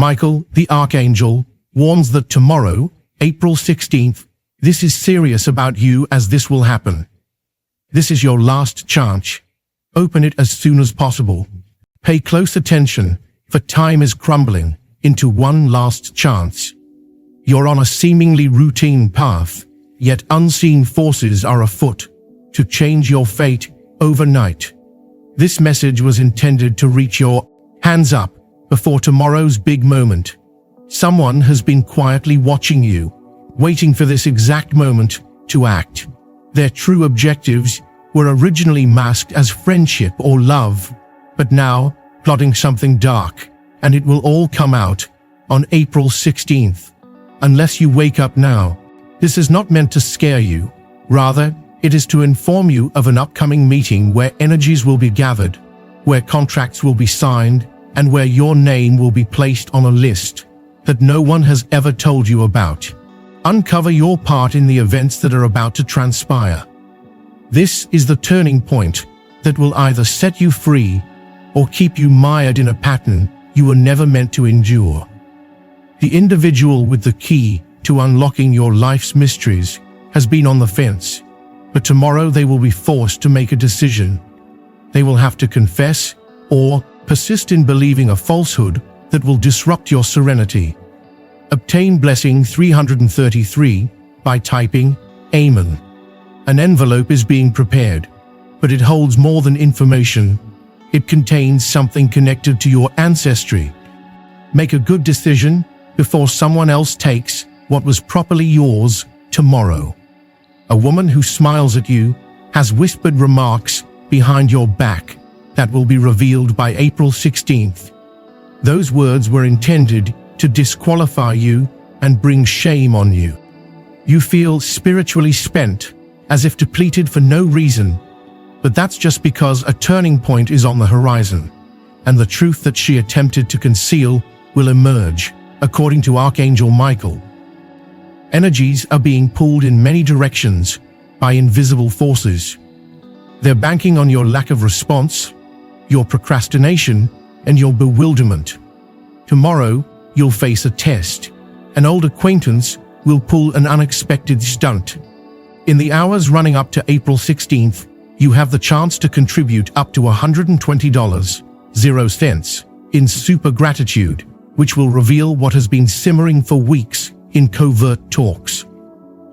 Michael, the Archangel, warns that tomorrow, April 16th, this is serious about you, as this will happen. This is your last chance. Open it as soon as possible. Pay close attention, for time is crumbling into one last chance. You're on a seemingly routine path, yet unseen forces are afoot to change your fate overnight. This message was intended to reach your hands up before tomorrow's big moment. Someone has been quietly watching you, waiting for this exact moment to act. Their true objectives were originally masked as friendship or love, but now plotting something dark, and it will all come out on April 16th. Unless you wake up now. This is not meant to scare you. Rather, it is to inform you of an upcoming meeting where energies will be gathered, where contracts will be signed, and where your name will be placed on a list that no one has ever told you about. Uncover your part in the events that are about to transpire. This is the turning point that will either set you free or keep you mired in a pattern you were never meant to endure. The individual with the key to unlocking your life's mysteries has been on the fence, but tomorrow they will be forced to make a decision. They will have to confess or persist in believing a falsehood that will disrupt your serenity. Obtain blessing 333 by typing Amen. An envelope is being prepared, but it holds more than information. It contains something connected to your ancestry. Make a good decision before someone else takes what was properly yours tomorrow. A woman who smiles at you has whispered remarks behind your back that will be revealed by April 16th. Those words were intended to disqualify you and bring shame on you. You feel spiritually spent, as if depleted for no reason, but that's just because a turning point is on the horizon, and the truth that she attempted to conceal will emerge. According to Archangel Michael, energies are being pulled in many directions by invisible forces. They're banking on your lack of response, your procrastination, and your bewilderment. Tomorrow, you'll face a test. An old acquaintance will pull an unexpected stunt. In the hours running up to April 16th, you have the chance to contribute up to $120.00 in super gratitude, which will reveal what has been simmering for weeks in covert talks.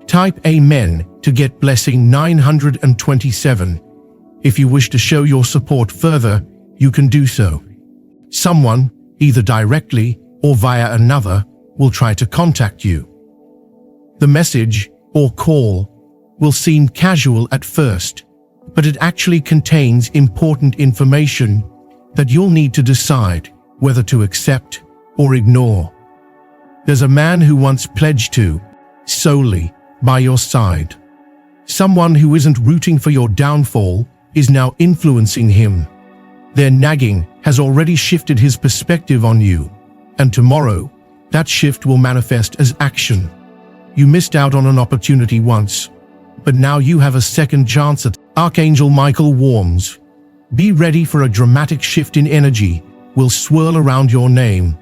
Type Amen to get blessing 927. If you wish to show your support further, you can do so. Someone, either directly or via another, will try to contact you. The message or call will seem casual at first, but it actually contains important information that you'll need to decide whether to accept or ignore. There's a man who once pledged to, solely, by your side. Someone who isn't rooting for your downfall is now influencing him. Their nagging has already shifted his perspective on you, and tomorrow, that shift will manifest as action. You missed out on an opportunity once, but now you have a second chance at. Archangel Michael warns. Be ready for a dramatic shift in energy will swirl around your name.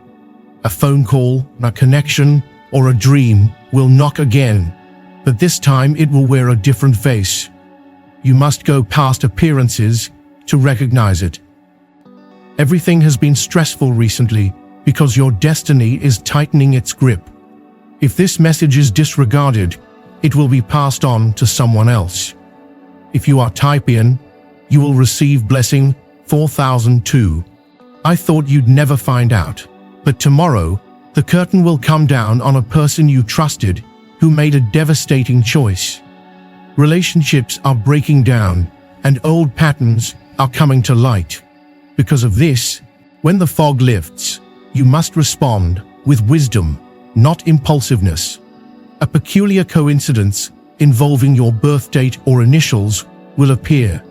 A phone call, a connection, or a dream will knock again, but this time it will wear a different face. You must go past appearances to recognize it. Everything has been stressful recently because your destiny is tightening its grip. If this message is disregarded, it will be passed on to someone else. If you are type in, you will receive blessing 4002. I thought you'd never find out. But tomorrow, the curtain will come down on a person you trusted who made a devastating choice. Relationships are breaking down, and old patterns are coming to light. Because of this, when the fog lifts, you must respond with wisdom, not impulsiveness. A peculiar coincidence involving your birth date or initials will appear.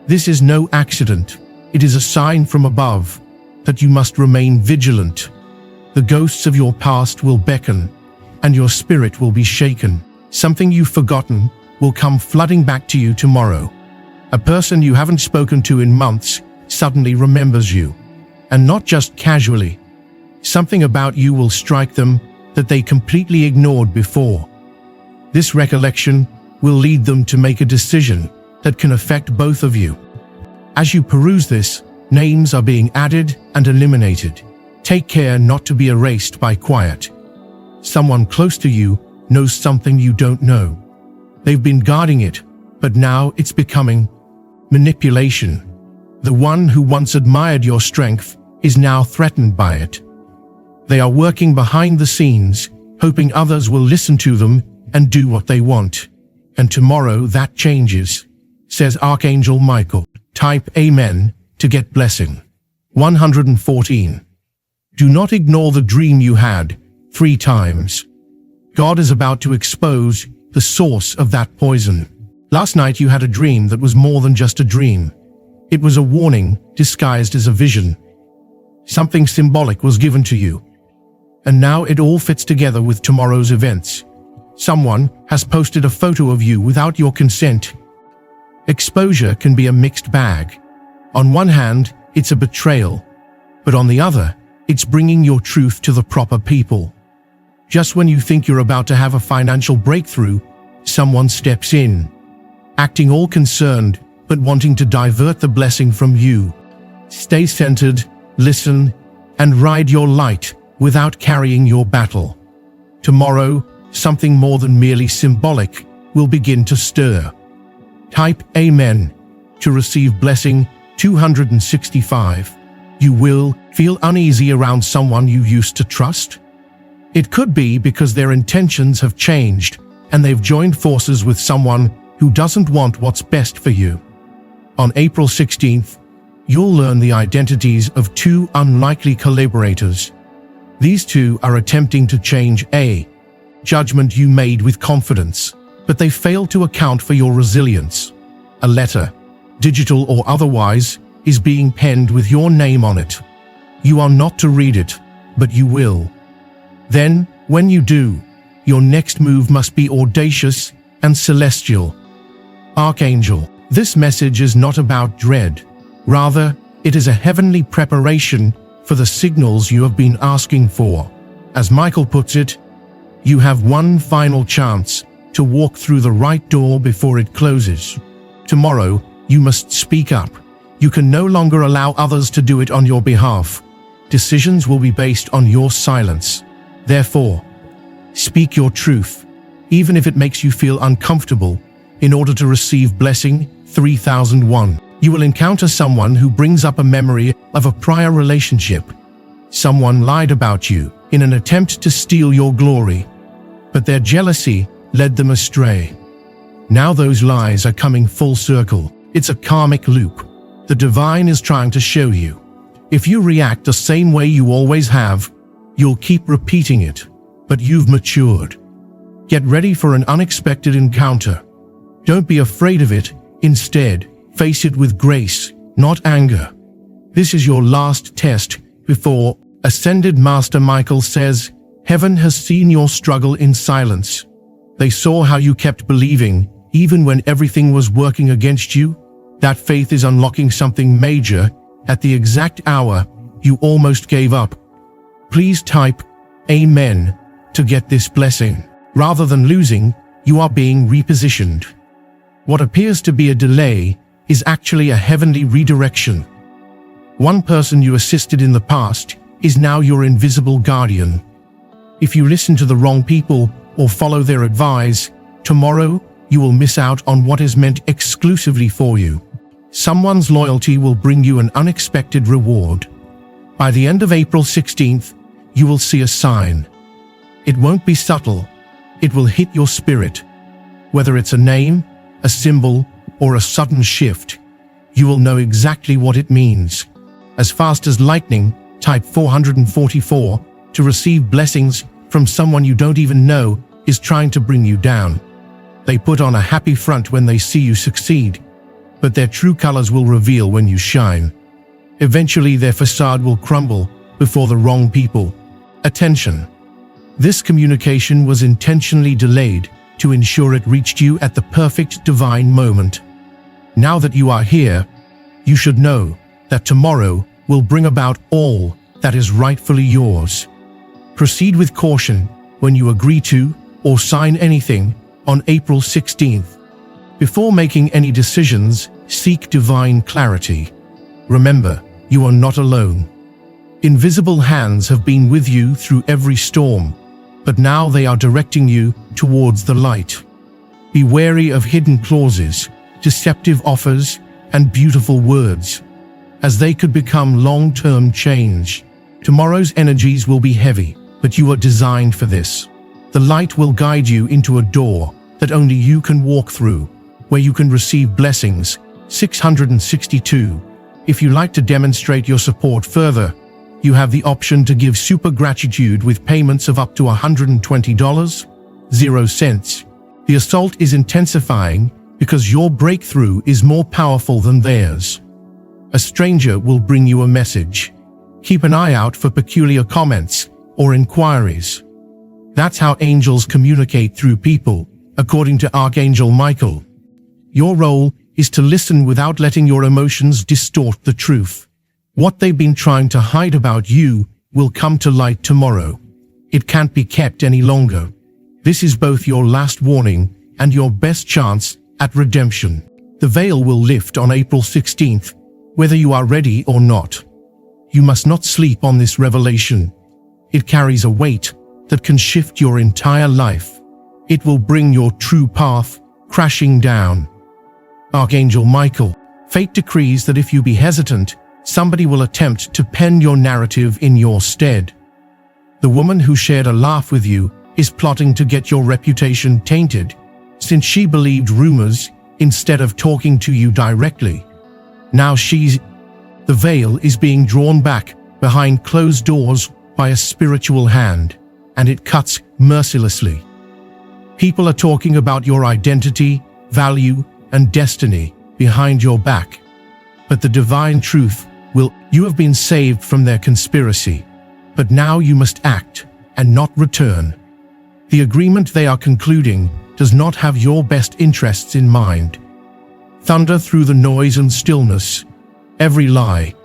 This is no accident. It is a sign from above that you must remain vigilant. The ghosts of your past will beckon, and your spirit will be shaken. Something you've forgotten will come flooding back to you tomorrow. A person you haven't spoken to in months suddenly remembers you, and not just casually. Something about you will strike them that they completely ignored before. This recollection will lead them to make a decision that can affect both of you. As you peruse this, names are being added and eliminated. Take care not to be erased by quiet. Someone close to you knows something you don't know. They've been guarding it, but now it's becoming manipulation. The one who once admired your strength is now threatened by it. They are working behind the scenes, hoping others will listen to them and do what they want. And tomorrow that changes, says Archangel Michael. Type Amen to get blessing. 114. Do not ignore the dream you had 3 times. God is about to expose the source of that poison. Last night you had a dream that was more than just a dream. It was a warning disguised as a vision. Something symbolic was given to you. And now it all fits together with tomorrow's events. Someone has posted a photo of you without your consent. Exposure can be a mixed bag. On one hand, it's a betrayal, but on the other, it's bringing your truth to the proper people. Just when you think you're about to have a financial breakthrough, someone steps in, acting all concerned but wanting to divert the blessing from you. Stay centered, listen, and ride your light without carrying your battle. Tomorrow, something more than merely symbolic will begin to stir. Type Amen to receive blessing 265. You will feel uneasy around someone you used to trust. It could be because their intentions have changed and they've joined forces with someone who doesn't want what's best for you. On April 16th, you'll learn the identities of 2 unlikely collaborators. These 2 are attempting to change a judgment you made with confidence, but they failed to account for your resilience. A letter, digital or otherwise, is being penned with your name on it. You are not to read it, but you will. Then, when you do, your next move must be audacious and celestial. Archangel, this message is not about dread. Rather, it is a heavenly preparation for the signals you have been asking for. As Michael puts it, you have one final chance to walk through the right door before it closes. Tomorrow, you must speak up. You can no longer allow others to do it on your behalf. Decisions will be based on your silence. Therefore, speak your truth, even if it makes you feel uncomfortable, in order to receive blessing 3001. You will encounter someone who brings up a memory of a prior relationship. Someone lied about you in an attempt to steal your glory, but their jealousy led them astray. Now those lies are coming full circle. It's a karmic loop. The divine is trying to show you. If you react the same way you always have, you'll keep repeating it, but you've matured. Get ready for an unexpected encounter. Don't be afraid of it. Instead, face it with grace, not anger. This is your last test before Ascended Master Michael says, Heaven has seen your struggle in silence. They saw how you kept believing, even when everything was working against you. That faith is unlocking something major at the exact hour you almost gave up. Please type Amen to get this blessing. Rather than losing, you are being repositioned. What appears to be a delay is actually a heavenly redirection. One person you assisted in the past is now your invisible guardian. If you listen to the wrong people or follow their advice, tomorrow you will miss out on what is meant exclusively for you. Someone's loyalty will bring you an unexpected reward. By the end of April 16th, you will see a sign. It won't be subtle. It will hit your spirit. Whether it's a name, a symbol, or a sudden shift, you will know exactly what it means. As fast as lightning, type 444 to receive blessings from someone you don't even know is trying to bring you down. They put on a happy front when they see you succeed, but their true colors will reveal when you shine. Eventually, their facade will crumble before the wrong people. Attention! This communication was intentionally delayed to ensure it reached you at the perfect divine moment. Now that you are here, you should know that tomorrow will bring about all that is rightfully yours. Proceed with caution when you agree to or sign anything on April 16th. Before making any decisions, seek divine clarity. Remember, you are not alone. Invisible hands have been with you through every storm, but now they are directing you towards the light. Be wary of hidden clauses, deceptive offers, and beautiful words, as they could become long-term change. Tomorrow's energies will be heavy, but you are designed for this. The light will guide you into a door that only you can walk through, where you can receive blessings. 662. If you like to demonstrate your support further, you have the option to give super gratitude with payments of up to $120.00. The assault is intensifying because your breakthrough is more powerful than theirs. A stranger will bring you a message. Keep an eye out for peculiar comments or inquiries. That's how angels communicate through people, according to Archangel Michael. Your role is to listen without letting your emotions distort the truth. What they've been trying to hide about you will come to light tomorrow. It can't be kept any longer. This is both your last warning and your best chance at redemption. The veil will lift on April 16th, whether you are ready or not. You must not sleep on this revelation. It carries a weight that can shift your entire life. It will bring your true path crashing down. Archangel Michael, fate decrees that if you be hesitant, somebody will attempt to pen your narrative in your stead. The woman who shared a laugh with you is plotting to get your reputation tainted, since she believed rumors instead of talking to you directly. Now the veil is being drawn back behind closed doors by a spiritual hand, and it cuts mercilessly. People are talking about your identity, value, and destiny behind your back. But the divine truth will, you have been saved from their conspiracy, but now you must act and not return. The agreement they are concluding does not have your best interests in mind. Thunder through the noise and stillness. Every lie.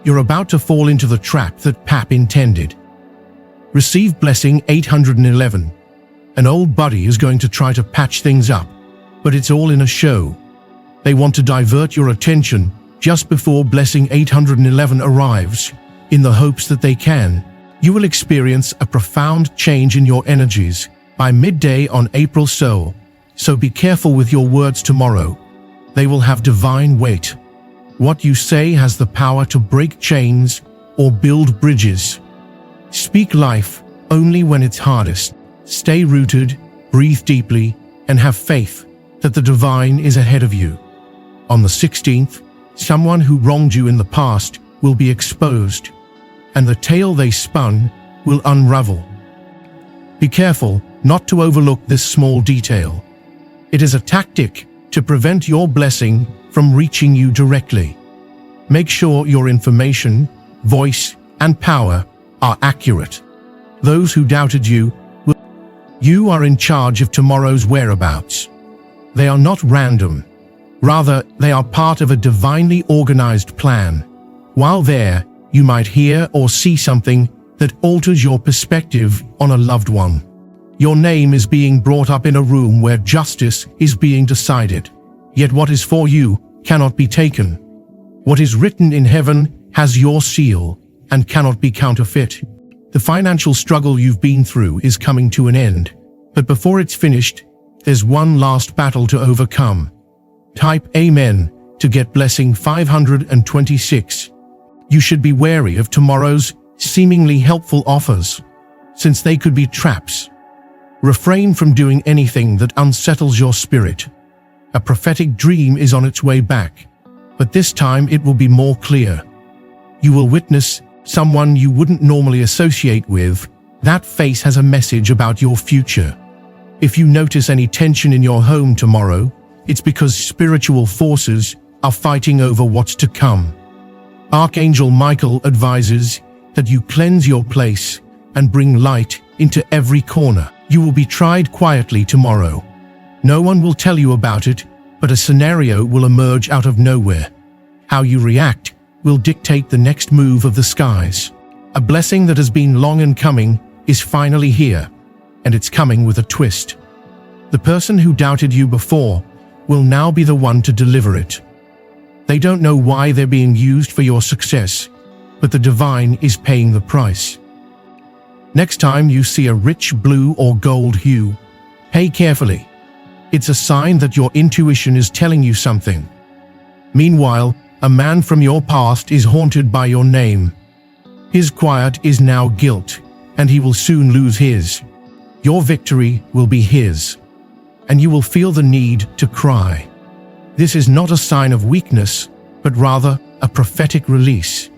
You're about to fall into the trap that Pap intended. Receive blessing 811. An old buddy is going to try to patch things up, but it's all in a show. They want to divert your attention just before blessing 811 arrives, in the hopes that they can. You will experience a profound change in your energies by midday on April so be careful with your words tomorrow. They will have divine weight. What you say has the power to break chains or build bridges. Speak life only when it's hardest. Stay rooted, breathe deeply, and have faith that the divine is ahead of you. On the 16th, someone who wronged you in the past will be exposed, and the tale they spun will unravel. Be careful not to overlook this small detail. It is a tactic to prevent your blessing from reaching you directly. Make sure your information, voice, and power are accurate. Those who doubted you are in charge of tomorrow's whereabouts. They are not random. Rather, they are part of a divinely organized plan. While there, you might hear or see something that alters your perspective on a loved one. Your name is being brought up in a room where justice is being decided. Yet what is for you cannot be taken. What is written in heaven has your seal and cannot be counterfeit. The financial struggle you've been through is coming to an end, but before it's finished, there's one last battle to overcome. Type Amen to get blessing 526. You should be wary of tomorrow's seemingly helpful offers, since they could be traps. Refrain from doing anything that unsettles your spirit. A prophetic dream is on its way back, but this time it will be more clear. You will witness someone you wouldn't normally associate with. That face has a message about your future. If you notice any tension in your home tomorrow, it's because spiritual forces are fighting over what's to come. Archangel Michael advises that you cleanse your place and bring light into every corner. You will be tried quietly tomorrow. No one will tell you about it, but a scenario will emerge out of nowhere. How you react will dictate the next move of the skies. A blessing that has been long in coming is finally here, and it's coming with a twist. The person who doubted you before will now be the one to deliver it. They don't know why they're being used for your success, but the divine is paying the price. Next time you see a rich blue or gold hue, pay carefully. It's a sign that your intuition is telling you something. Meanwhile, a man from your past is haunted by your name. His quiet is now guilt, and he will soon lose his. Your victory will be his, and you will feel the need to cry. This is not a sign of weakness, but rather a prophetic release.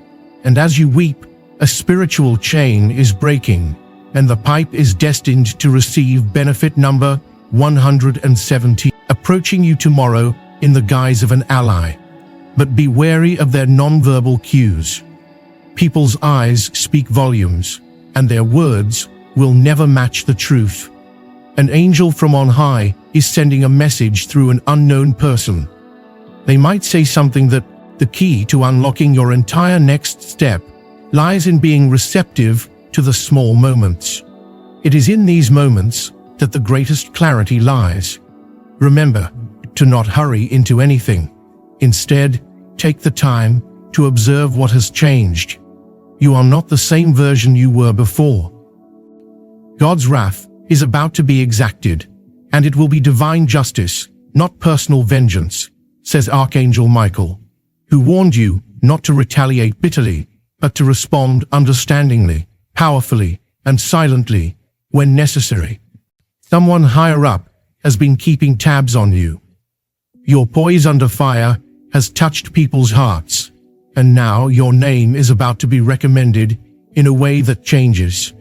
And as you weep, a spiritual chain is breaking, and the pipe is destined to receive benefit number 170, approaching you tomorrow in the guise of an ally. But be wary of their nonverbal cues. People's eyes speak volumes, and their words will never match the truth. An angel from on high is sending a message through an unknown person. They might say something that the key to unlocking your entire next step lies in being receptive to the small moments. It is in these moments that the greatest clarity lies. Remember to not hurry into anything. Instead, take the time to observe what has changed. You are not the same version you were before. God's wrath is about to be exacted, and it will be divine justice, not personal vengeance, says Archangel Michael, who warned you not to retaliate bitterly, but to respond understandingly, powerfully, and silently when necessary. Someone higher up has been keeping tabs on you. Your poise under fire has touched people's hearts, and now your name is about to be recommended in a way that changes.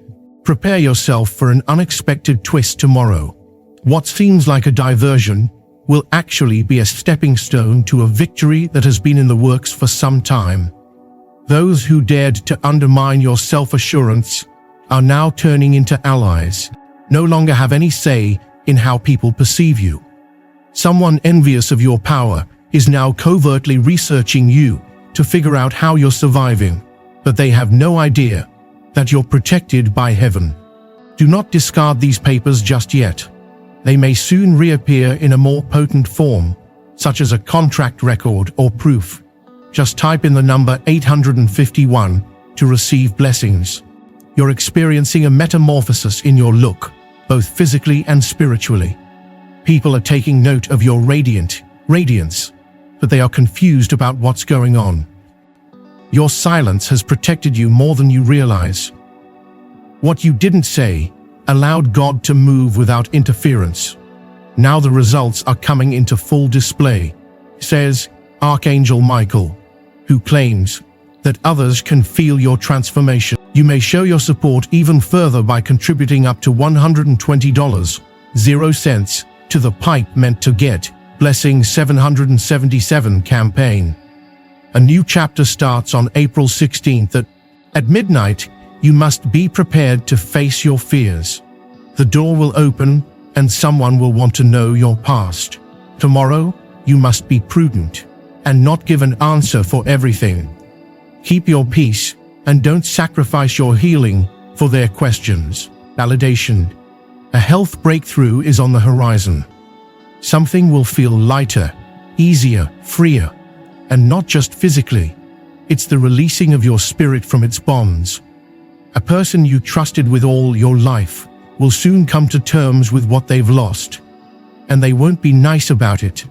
Prepare yourself for an unexpected twist tomorrow. What seems like a diversion will actually be a stepping stone to a victory that has been in the works for some time. Those who dared to undermine your self-assurance are now turning into allies, no longer have any say in how people perceive you. Someone envious of your power is now covertly researching you to figure out how you're surviving, but they have no idea that you're protected by heaven. Do not discard these papers just yet. They may soon reappear in a more potent form, such as a contract record or proof. Just type in the number 851 to receive blessings. You're experiencing a metamorphosis in your look, both physically and spiritually. People are taking note of your radiance, but they are confused about what's going on. Your silence has protected you more than you realize. What you didn't say allowed God to move without interference. Now the results are coming into full display, says Archangel Michael, who claims that others can feel your transformation. You may show your support even further by contributing up to $120.00 to the Pipe Meant to Get Blessing 777 campaign. A new chapter starts on April 16th at midnight. You must be prepared to face your fears. The door will open and someone will want to know your past. Tomorrow, you must be prudent and not give an answer for everything. Keep your peace and don't sacrifice your healing for their questions. Validation. A health breakthrough is on the horizon. Something will feel lighter, easier, freer, and not just physically. It's the releasing of your spirit from its bonds. A person you trusted with all your life will soon come to terms with what they've lost, and they won't be nice about it.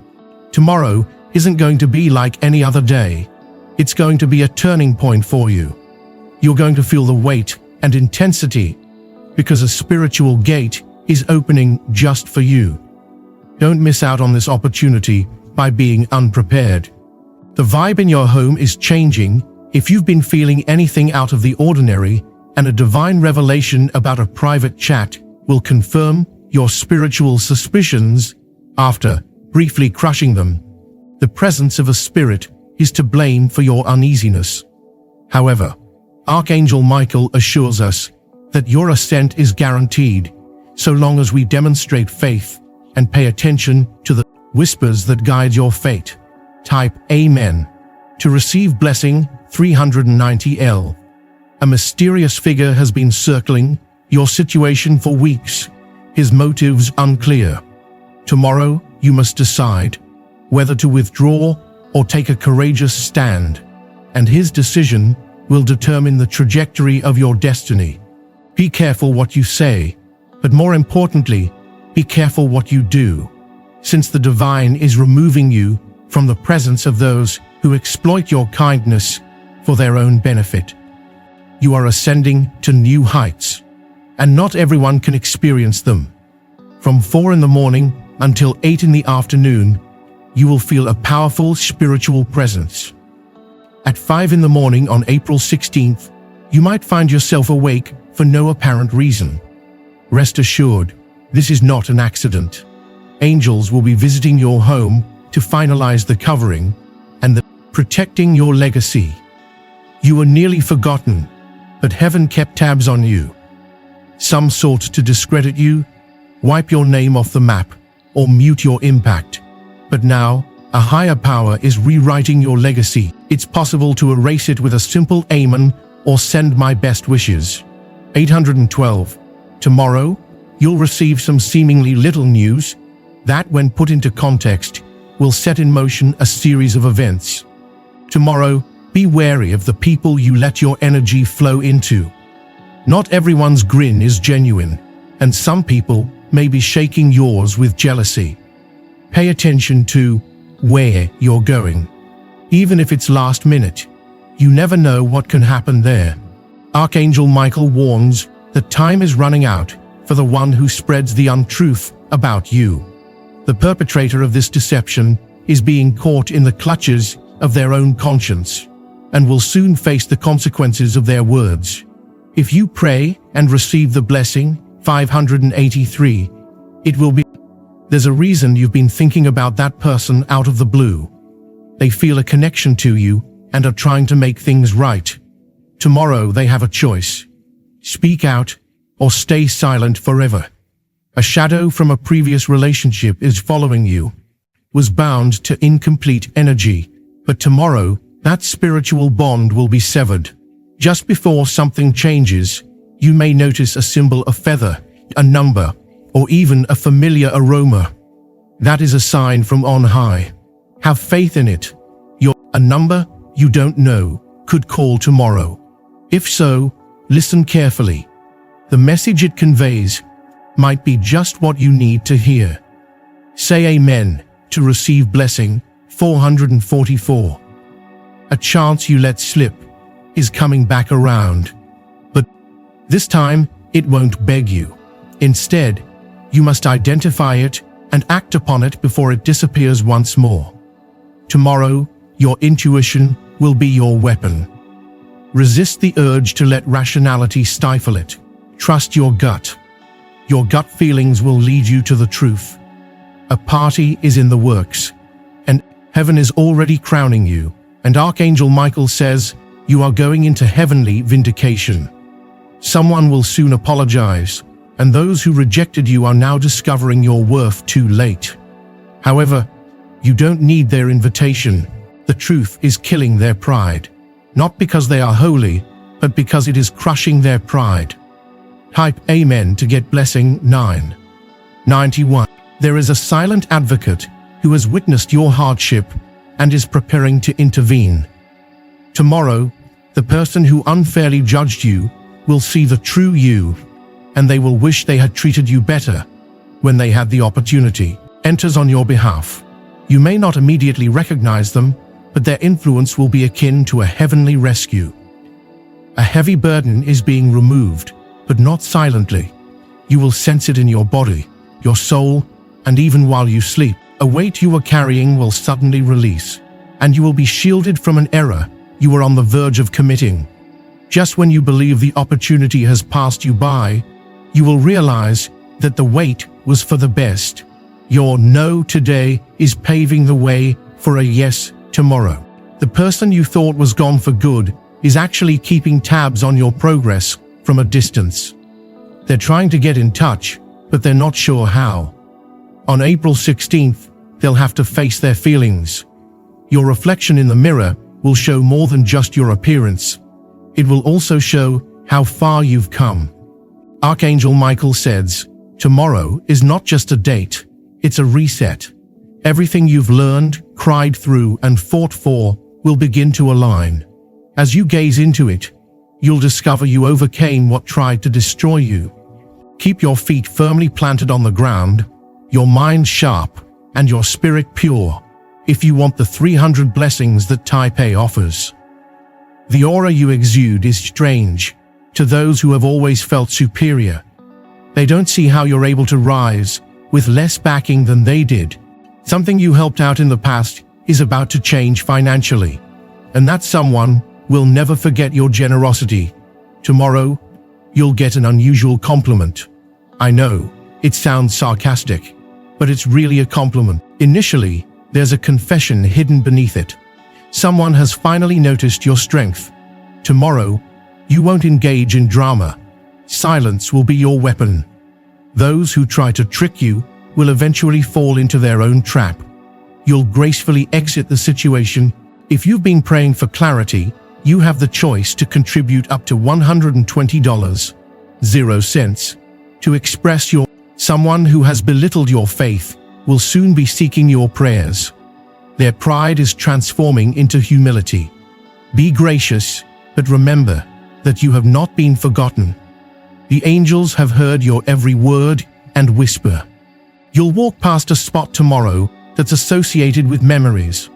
Tomorrow isn't going to be like any other day. It's going to be a turning point for you. You're going to feel the weight and intensity because a spiritual gate is opening just for you. Don't miss out on this opportunity by being unprepared. The vibe in your home is changing. If you've been feeling anything out of the ordinary, and a divine revelation about a private chat will confirm your spiritual suspicions after briefly crushing them. The presence of a spirit is to blame for your uneasiness. However, Archangel Michael assures us that your ascent is guaranteed so long as we demonstrate faith and pay attention to the whispers that guide your fate. Type Amen to receive blessing 390L. A mysterious figure has been circling your situation for weeks, his motives unclear. Tomorrow, you must decide whether to withdraw or take a courageous stand, and his decision will determine the trajectory of your destiny. Be careful what you say, but more importantly, be careful what you do, since the divine is removing you from the presence of those who exploit your kindness for their own benefit. You are ascending to new heights, and not everyone can experience them. From 4 in the morning until 8 in the afternoon, you will feel a powerful spiritual presence. At 5 in the morning on April 16th, you might find yourself awake for no apparent reason. Rest assured, this is not an accident. Angels will be visiting your home to finalize the covering and protecting your legacy. You were nearly forgotten, but heaven kept tabs on you. Some sought to discredit you, wipe your name off the map, or mute your impact. But now, a higher power is rewriting your legacy. It's possible to erase it with a simple amen or send my best wishes. 812. Tomorrow, you'll receive some seemingly little news that, when put into context, will set in motion a series of events. Tomorrow, be wary of the people you let your energy flow into. Not everyone's grin is genuine, and some people may be shaking yours with jealousy. Pay attention to where you're going. Even if it's last minute, you never know what can happen there. Archangel Michael warns that time is running out for the one who spreads the untruth about you. The perpetrator of this deception is being caught in the clutches of their own conscience and will soon face the consequences of their words. If you pray and receive the blessing, 583, it will be. There's a reason you've been thinking about that person out of the blue. They feel a connection to you and are trying to make things right. Tomorrow they have a choice. Speak out or stay silent forever. A shadow from a previous relationship is following you. Was bound to incomplete energy, but tomorrow that spiritual bond will be severed. Just before something changes, you may notice a symbol, a feather, a number, or even a familiar aroma. That is a sign from on high. Have faith in it. A number you don't know could call tomorrow. If so, listen carefully. The message it conveys might be just what you need to hear. Say amen to receive blessing, 444. A chance you let slip is coming back around. But this time, it won't beg you. Instead, you must identify it and act upon it before it disappears once more. Tomorrow, your intuition will be your weapon. Resist the urge to let rationality stifle it. Trust your gut. Your gut feelings will lead you to the truth. A party is in the works, and heaven is already crowning you, and Archangel Michael says you are going into heavenly vindication. Someone will soon apologize, and those who rejected you are now discovering your worth too late. However, you don't need their invitation. The truth is killing their pride, not because they are holy, but because it is crushing their pride. Type amen to get blessing 991. There is a silent advocate who has witnessed your hardship and is preparing to intervene. Tomorrow, the person who unfairly judged you will see the true you, and they will wish they had treated you better when they had the opportunity. Enters on your behalf. You may not immediately recognize them, but their influence will be akin to a heavenly rescue. A heavy burden is being removed, but not silently. You will sense it in your body, your soul, and even while you sleep. A weight you were carrying will suddenly release, and you will be shielded from an error you were on the verge of committing. Just when you believe the opportunity has passed you by, you will realize that the wait was for the best. Your no today is paving the way for a yes tomorrow. The person you thought was gone for good is actually keeping tabs on your progress from a distance. They're trying to get in touch, but they're not sure how. On April 16th, they'll have to face their feelings. Your reflection in the mirror will show more than just your appearance. It will also show how far you've come. Archangel Michael says, tomorrow is not just a date, it's a reset. Everything you've learned, cried through, and fought for will begin to align. As you gaze into it, you'll discover you overcame what tried to destroy you. Keep your feet firmly planted on the ground, your mind sharp, and your spirit pure, if you want the 300 blessings that Taipei offers. The aura you exude is strange to those who have always felt superior. They don't see how you're able to rise with less backing than they did. Something you helped out in the past is about to change financially, and that someone will never forget your generosity. Tomorrow, you'll get an unusual compliment. I know, it sounds sarcastic, but it's really a compliment. Initially, there's a confession hidden beneath it. Someone has finally noticed your strength. Tomorrow, you won't engage in drama. Silence will be your weapon. Those who try to trick you will eventually fall into their own trap. You'll gracefully exit the situation. If you've been praying for clarity, you have the choice to contribute up to $120.00 to express your. Someone who has belittled your faith will soon be seeking your prayers. Their pride is transforming into humility. Be gracious, but remember that you have not been forgotten. The angels have heard your every word and whisper. You'll walk past a spot tomorrow that's associated with memories,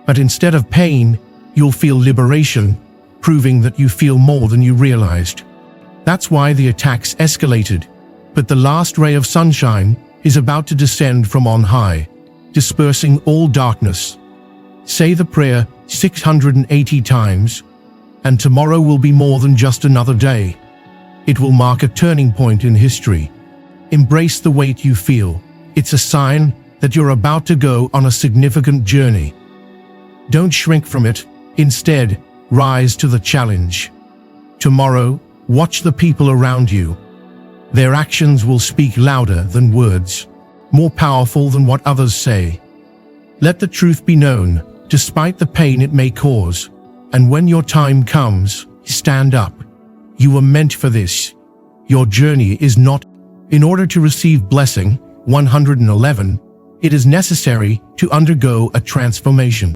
but instead of pain, you'll feel liberation, proving that you feel more than you realized. That's why the attacks escalated, but the last ray of sunshine is about to descend from on high, dispersing all darkness. Say the prayer 680 times, and tomorrow will be more than just another day. It will mark a turning point in history. Embrace the weight you feel. It's a sign that you're about to go on a significant journey. Don't shrink from it. Instead, rise to the challenge. Tomorrow, watch the people around you. Their actions will speak louder than words, more powerful than what others say. Let the truth be known, despite the pain it may cause. And when your time comes, stand up. You were meant for this. Your journey is not. In order to receive blessing 111, it is necessary to undergo a transformation.